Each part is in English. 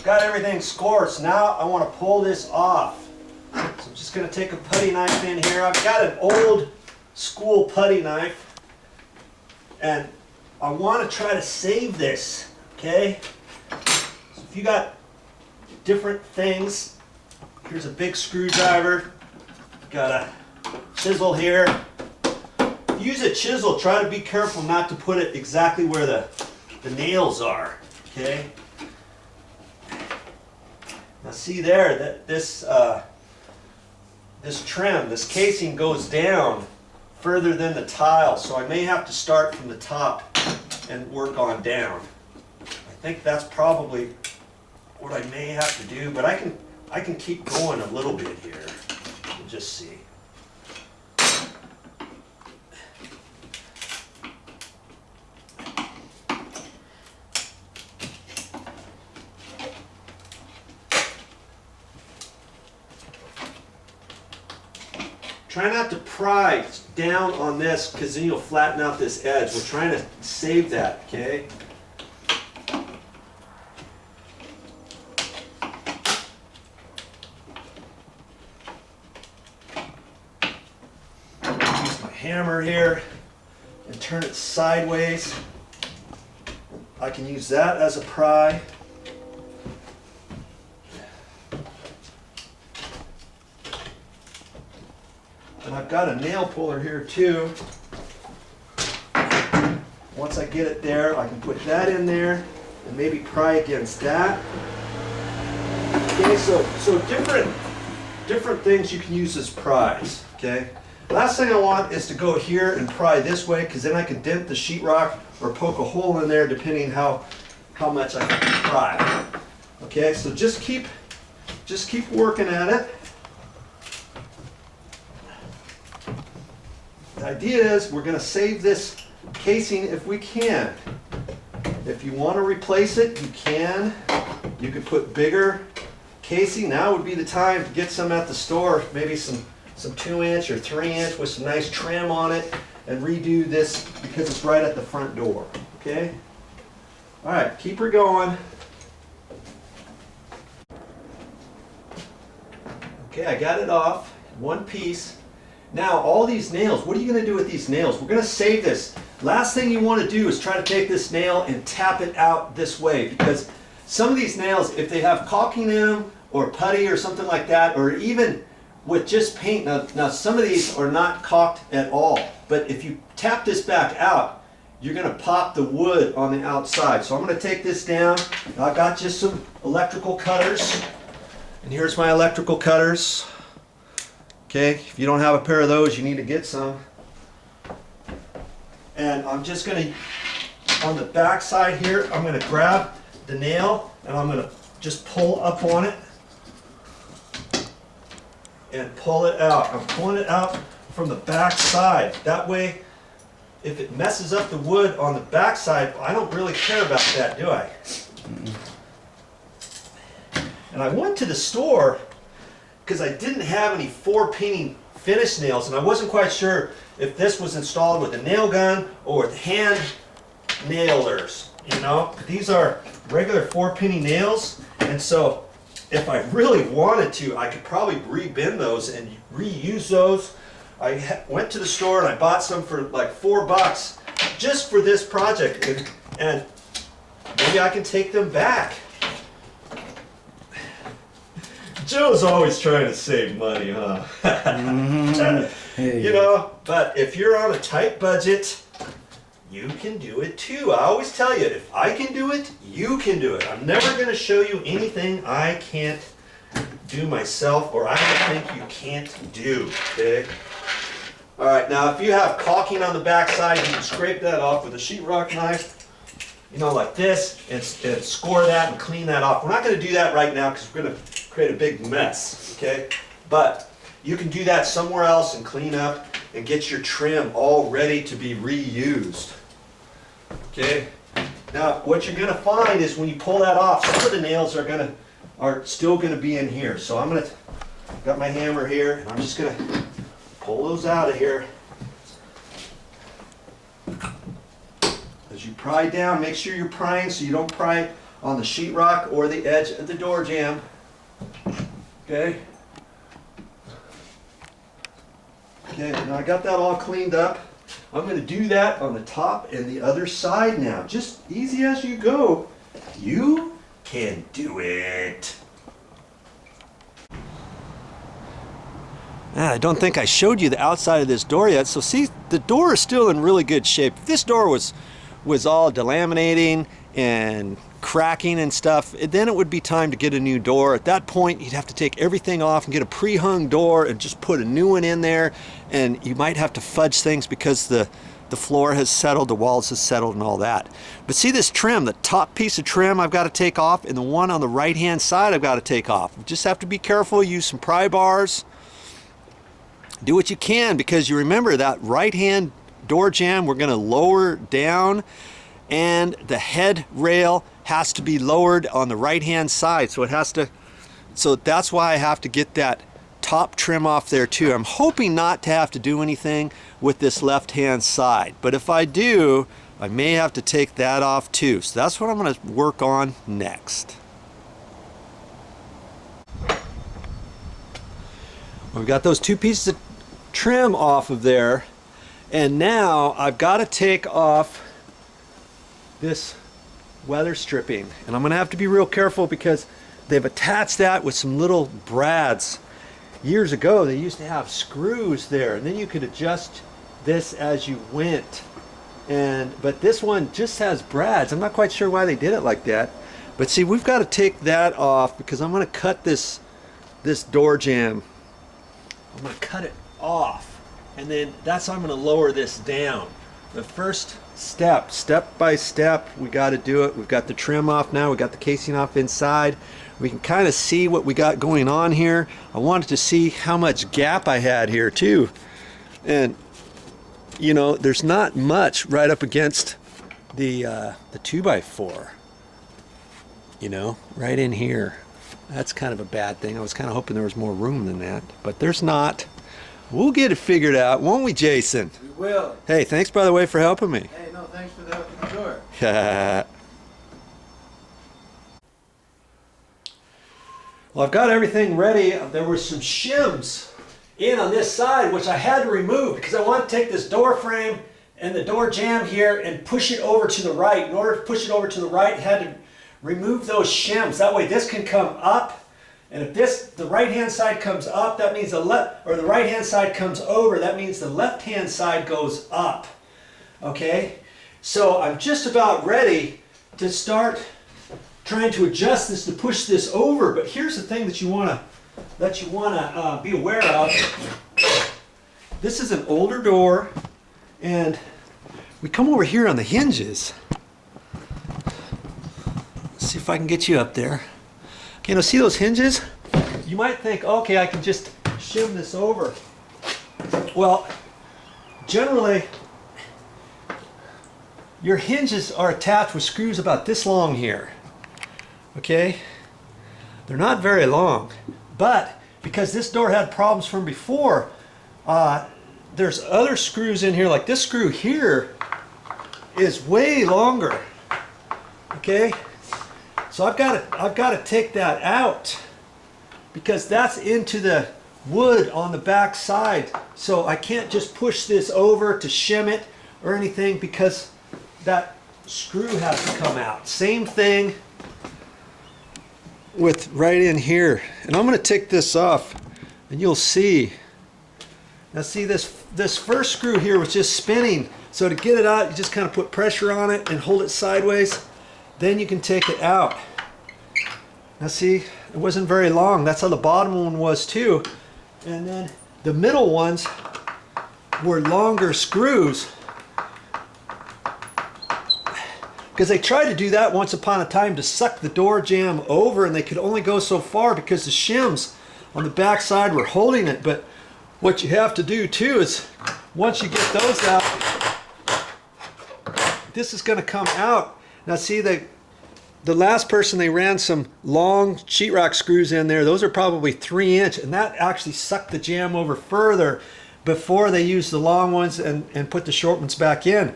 got everything scored, so now I want to pull this off. So I'm just going to take a putty knife in here. I've got an old school putty knife, and I want to try to save this, okay? So if you got different things, here's a big screwdriver, got a chisel here. If you use a chisel, try to be careful not to put it exactly where the nails are, okay? Now see there, that this trim, this casing goes down further than the tile, so I may have to start from the top and work on down. I think that's probably what I may have to do, but I can keep going a little bit here. We'll just see. Try not to pry down on this because then you'll flatten out this edge. We're trying to save that, okay? Use my hammer here and turn it sideways. I can use that as a pry. And I've got a nail puller here too. Once I get it there, I can put that in there and maybe pry against that. Okay, so different things you can use as pries, okay? Last thing I want is to go here and pry this way, because then I can dent the sheetrock or poke a hole in there depending how much I can pry. Okay, so just keep working at it. The idea is we're going to save this casing if we can. If you want to replace it, you can. You could put bigger casing. Now would be the time to get some at the store, maybe some 2-inch or 3-inch with some nice trim on it, and redo this because it's right at the front door. Okay? All right, keep her going. Okay, I got it off, one piece. Now, all these nails, what are you going to do with these nails? We're going to save this. Last thing you want to do is try to take this nail and tap it out this way, because some of these nails, if they have caulking in them or putty or something like that, or even with just paint, now some of these are not caulked at all, but if you tap this back out, you're going to pop the wood on the outside. So I'm going to take this down. I've got just some electrical cutters, and here's my electrical cutters. Okay, if you don't have a pair of those, you need to get some. And I'm just going to, on the back side here, I'm going to grab the nail and I'm going to just pull up on it and pull it out. I'm pulling it out from the back side. That way, if it messes up the wood on the back side, I don't really care about that, do I? And I went to the store because I didn't have any 4-penny finish nails, and I wasn't quite sure if this was installed with a nail gun or with hand nailers, you know. These are regular 4-penny nails, and so if I really wanted to, I could probably re-bend those and reuse those. I went to the store and I bought some for like $4 just for this project, and maybe I can take them back. Joe's always trying to save money, huh? Hey. You know, but if you're on a tight budget, you can do it too. I always tell you, if I can do it, you can do it. I'm never going to show you anything I can't do myself or I don't think you can't do, okay? All right, now if you have caulking on the back side, you can scrape that off with a sheetrock knife, you know, like this, and score that and clean that off. We're not going to do that right now because we're going to create a big mess, okay? But you can do that somewhere else and clean up and get your trim all ready to be reused, okay? Now, what you're going to find is when you pull that off, some of the nails are still going to be in here. So I've got my hammer here, and I'm just going to pull those out of here. As you pry down, make sure you're prying so you don't pry on the sheetrock or the edge of the door jamb. Okay. Okay, now I got that all cleaned up. I'm going to do that on the top and the other side now. Just easy as you go. You can do it. I don't think I showed you the outside of this door yet. So see, the door is still in really good shape. If this door was all delaminating and cracking and stuff, then it would be time to get a new door. At that point, you'd have to take everything off and get a pre-hung door and just put a new one in there. And you might have to fudge things because the floor has settled, the walls has settled and all that. But see this trim, the top piece of trim I've got to take off, and the one on the right-hand side I've got to take off. You just have to be careful, use some pry bars. Do what you can, because you remember that right-hand door jamb we're going to lower down, and the head rail has to be lowered on the right-hand side. So it has to, so that's why I have to get that top trim off there too. I'm hoping not to have to do anything with this left-hand side, but if I do, I may have to take that off too. So that's what I'm going to work on next. We've got those two pieces of trim off of there, and now I've got to take off this weather stripping, and I'm gonna have to be real careful because they've attached that with some little brads. Years ago they used to have screws there, and then you could adjust this as you went, but this one just has brads. I'm not quite sure why they did it like that, but see, we've got to take that off because I'm going to cut this door jamb. I'm going to cut it off, and then that's how I'm going to lower this down. The first step by step, we got to do it. We've got the trim off now, we got the casing off inside. We can kind of see what we got going on here. I wanted to see how much gap I had here too, and you know, there's not much right up against the 2x4, you know, right in here. That's kind of a bad thing. I was kind of hoping there was more room than that, but there's not. We'll get it figured out, won't we, Jason? We will. Hey, thanks, by the way, for helping me. Hey, no, thanks for the help in the door. Well, I've got everything ready. There were some shims in on this side, which I had to remove because I want to take this door frame and the door jamb here and push it over to the right. In order to push it over to the right, I had to remove those shims. That way this can come up. And if the right-hand side comes up, that means the right-hand side comes over, that means the left-hand side goes up. Okay? So I'm just about ready to start trying to adjust this to push this over. But here's the thing that you want to be aware of. This is an older door, and we come over here on the hinges. Let's see if I can get you up there. Okay, now see those hinges? You might think, okay, I can just shim this over. Well, generally, your hinges are attached with screws about this long here. Okay? They're not very long, but because this door had problems from before, there's other screws in here, like this screw here is way longer. Okay? So I've got to take that out because that's into the wood on the back side. So I can't just push this over to shim it or anything because that screw has to come out. Same thing with right in here. And I'm going to take this off and you'll see. Now see, this first screw here was just spinning. So to get it out, you just kind of put pressure on it and hold it sideways. Then you can take it out. Now see, it wasn't very long. That's how the bottom one was too. And then the middle ones were longer screws. Because they tried to do that once upon a time to suck the door jamb over, and they could only go so far because the shims on the back side were holding it. But what you have to do too is once you get those out, this is going to come out. Now see, the last person, they ran some long sheetrock screws in there. Those are probably 3-inch, and that actually sucked the jamb over further before they used the long ones and put the short ones back in.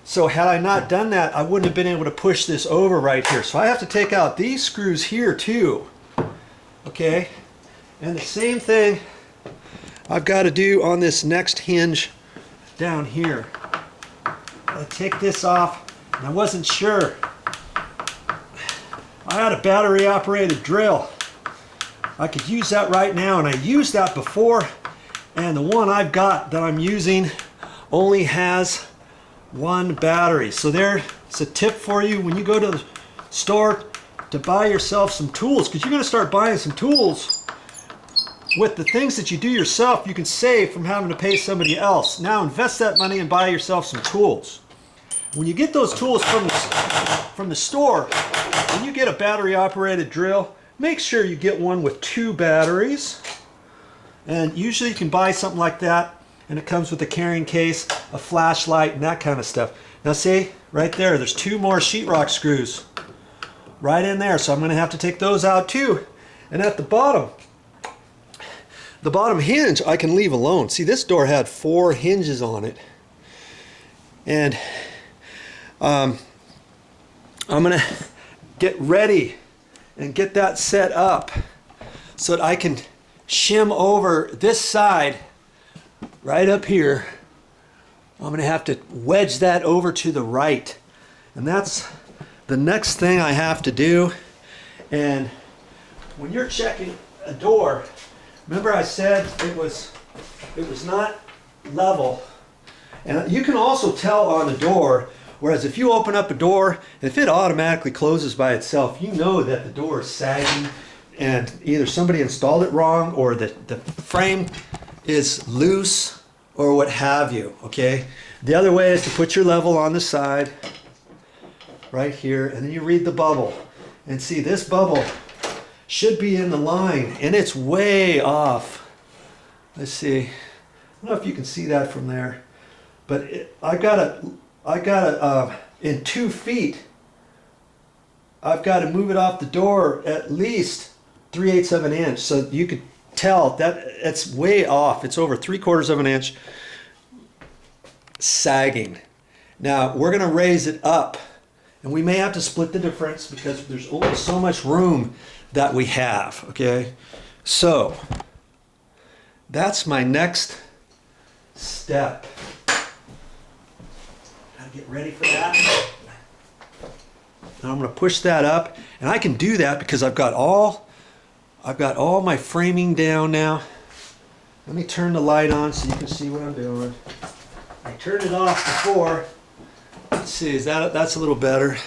So had I not done that, I wouldn't have been able to push this over right here. So I have to take out these screws here too. Okay? And the same thing I've got to do on this next hinge down here. I take this off, and I wasn't sure. I had a battery operated drill. I could use that right now, and I used that before, and the one I've got that I'm using only has one battery. So there's a tip for you when you go to the store to buy yourself some tools, because you're going to start buying some tools. With the things that you do yourself, you can save from having to pay somebody else. Now invest that money and buy yourself some tools. When you get those tools from the store, when you get a battery operated drill, make sure you get one with 2 batteries. And usually you can buy something like that, and it comes with a carrying case, a flashlight, and that kind of stuff. Now see, right there, there's 2 more sheetrock screws right in there, so I'm going to have to take those out too. And at the bottom hinge I can leave alone. See, this door had 4 hinges on it, and I'm going to get ready and get that set up so that I can shim over this side right up here. I'm going to have to wedge that over to the right, and that's the next thing I have to do. And when you're checking a door, remember I said it was not level, and you can also tell on a door. Whereas if you open up a door, and if it automatically closes by itself, you know that the door is sagging, and either somebody installed it wrong, or the frame is loose, or what have you, okay? The other way is to put your level on the side, right here, and then you read the bubble. And see, this bubble should be in the line, and it's way off. Let's see. I don't know if you can see that from there, but I got in 2 feet, I've got to move it off the door at least 3/8 of an inch. So you could tell that it's way off. It's over 3/4 of an inch sagging. Now we're going to raise it up, and we may have to split the difference because there's only so much room that we have. Okay, so that's my next step. Get ready for that. And I'm going to push that up, and I can do that because I've got all my framing down now. Let me turn the light on so you can see what I'm doing. I turned it off before. Let's see, that's a little better.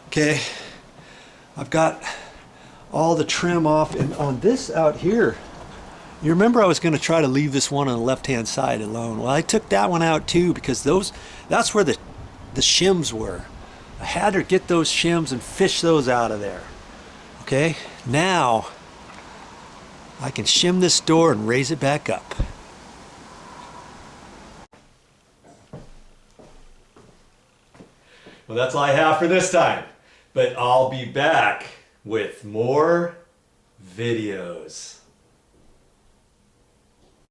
Okay, I've got all the trim off, and on this out here, you remember I was going to try to leave this one on the left-hand side alone. Well, I took that one out too, because that's where the shims were. I had to get those shims and fish those out of there. Okay, now I can shim this door and raise it back up. Well, that's all I have for this time, but I'll be back with more videos.